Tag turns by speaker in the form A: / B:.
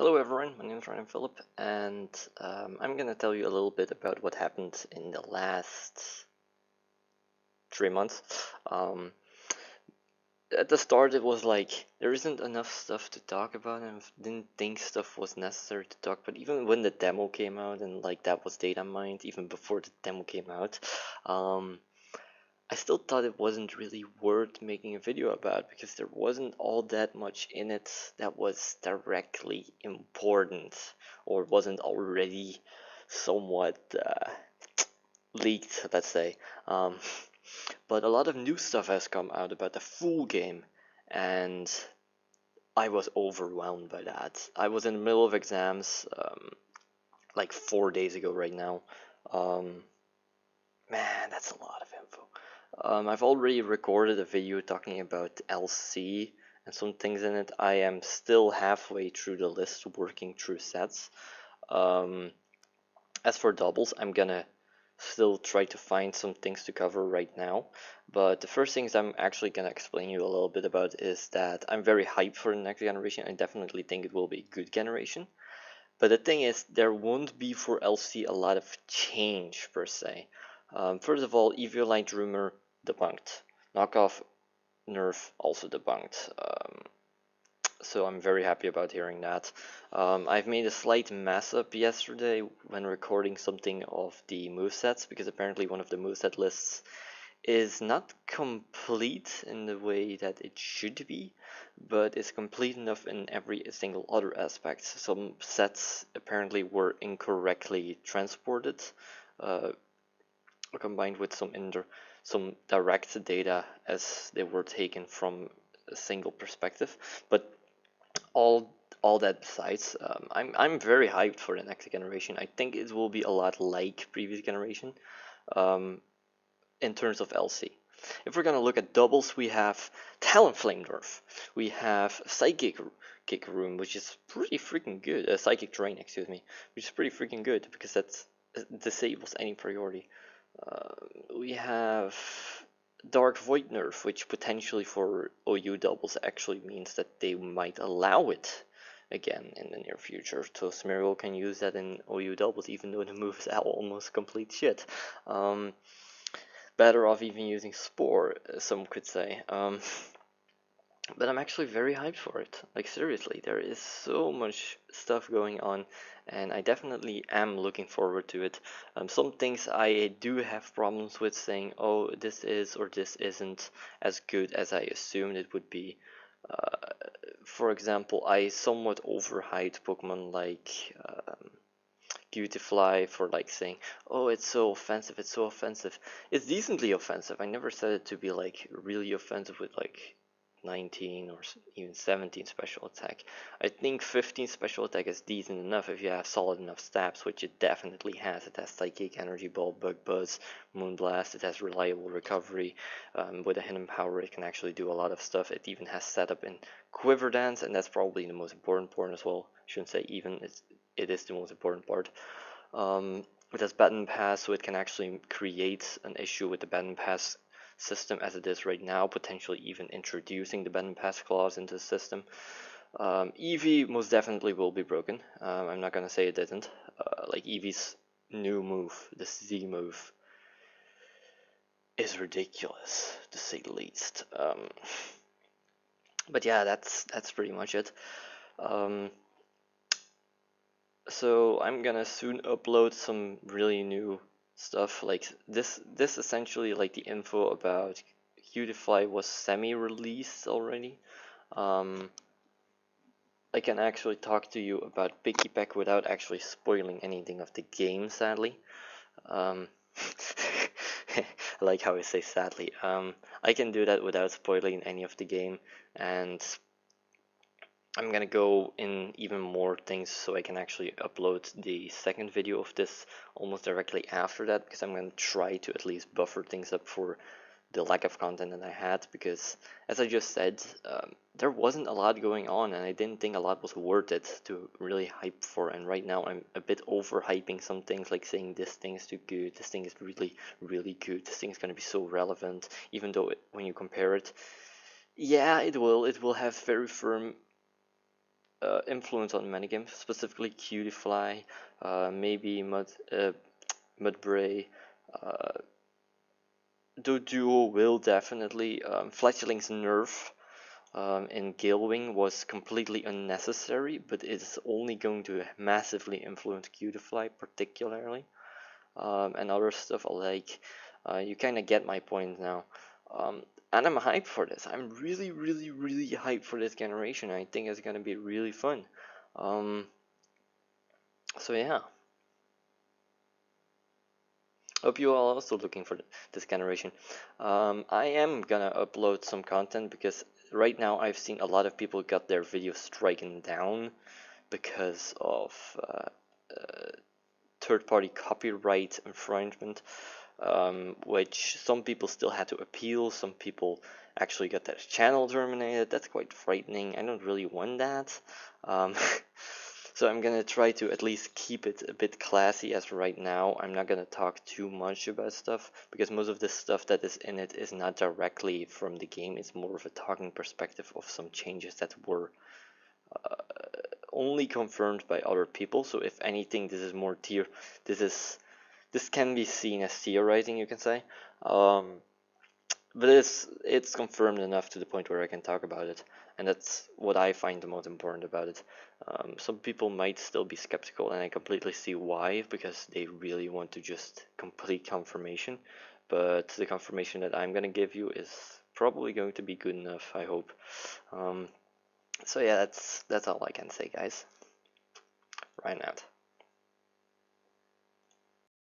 A: Hello everyone, my name is Ryan Phillip, and I'm gonna tell you a little bit about what happened in the last 3 months. Um, at the start, it was like there isn't enough stuff to talk about, and I didn't think stuff was necessary to talk about. Even when the demo came out, and like that was data mined, even before the demo came out, um, I still thought it wasn't really worth making a video about because there wasn't all that much in it that was directly important or wasn't already somewhat leaked, let's say. Um, but a lot of new stuff has come out about the full game, and I was overwhelmed by that. I was in the middle of exams like 4 days ago right now. Um, Man, that's a lot of info. I've already recorded a video talking about LC and some things in it. I am still halfway through the list working through sets. Um, as for doubles, I'm gonna still try to find some things to cover right now. But the first things I'm actually gonna explain you a little bit about is that I'm very hyped for the next generation. I definitely think it will be a good generation. But the thing is, there won't be for LC a lot of change per se. First of all, Eviolite rumor debunked. Knockoff nerf also debunked. So I'm very happy about hearing that. I've made a slight mess up yesterday when recording something of the movesets because apparently one of the moveset lists is not complete in the way that it should be, but is complete enough in every single other aspect. Some sets apparently were incorrectly transported, uh, combined with some direct data as they were taken from a single perspective. But all that besides, I'm very hyped for the next generation. I think it will be a lot like previous generation. Um, in terms of LC. If we're gonna look at doubles, we have Talonflame nerf. We have Psychic Room, which is pretty freaking good. Psychic Terrain, excuse me, which is pretty freaking good because that disables any priority. We have Dark Void nerf, which potentially for OU doubles actually means that they might allow it again in the near future. So Smeargle can use that in OU doubles, even though the move is almost complete shit. Better off even using Spore, some could say. But I'm actually very hyped for it. Like, seriously, there is so much stuff going on, and I definitely am looking forward to it. Some things I do have problems with saying, oh, this is or this isn't as good as I assumed it would be. For example, I somewhat overhyped Pokemon like Beautifly for like saying, oh, it's so offensive, it's so offensive. It's decently offensive. I never said it to be like really offensive with like 19 or even 17 special attack. I think 15 special attack is decent enough if you have solid enough stabs, which it definitely has. It has Psychic, Energy Ball, Bug Buzz, Moonblast, it has reliable recovery. With a hidden power, it can actually do a lot of stuff. It even has setup in Quiver Dance, and that's probably the most important part as well. I shouldn't say even, it is the most important part. It has Baton Pass, so it can actually create an issue with the Baton Pass system as it is right now, potentially even introducing the Baton Pass clause into the system. Eevee most definitely will be broken. I'm not gonna say it didn't. Like Eevee's new move, the Z move, is ridiculous to say the least. But yeah, that's pretty much it. Um, so I'm gonna soon upload some really new stuff like this essentially like the info about Qtify was semi-released already. I can actually talk to you about Picky Pack without actually spoiling anything of the game, sadly. um, I like how I say sadly. I can do that without spoiling any of the game, and I'm gonna go in even more things so I can actually upload the second video of this almost directly after that, because I'm gonna try to at least buffer things up for the lack of content that I had, because as I just said, there wasn't a lot going on and I didn't think a lot was worth it to really hype for, and right now I'm a bit overhyping some things, like saying this thing is too good, this thing is really really good, this thing is gonna be so relevant, even though when you compare it, yeah, it will have very firm influence on many games, specifically Cutify, maybe Mudbray. Duo will definitely. Fletchling's nerf in Galewing was completely unnecessary, but it's only going to massively influence Cutify particularly. And other stuff like. You kind of get my point now. And I'm hyped for this. I'm really, really, really hyped for this generation. I think it's gonna be really fun. So yeah. Hope you are also looking for this generation. I am gonna upload some content because right now I've seen a lot of people got their videos stricken down because of third-party copyright infringement, which some people still had to appeal. Some people actually got their channel terminated. That's quite frightening. I don't really want that. So I'm gonna try to at least keep it a bit classy as right now. I'm not gonna talk too much about stuff because most of the stuff that is in it is not directly from the game. It's more of a talking perspective of some changes that were only confirmed by other people. So if anything, this is more this can be seen as theorizing, you can say. But it's confirmed enough to the point where I can talk about it, and that's what I find the most important about it. Some people might still be skeptical, and I completely see why, because they really want to just complete confirmation. But the confirmation that I'm gonna give you is probably going to be good enough, I hope. So yeah, that's all I can say, guys. Right now.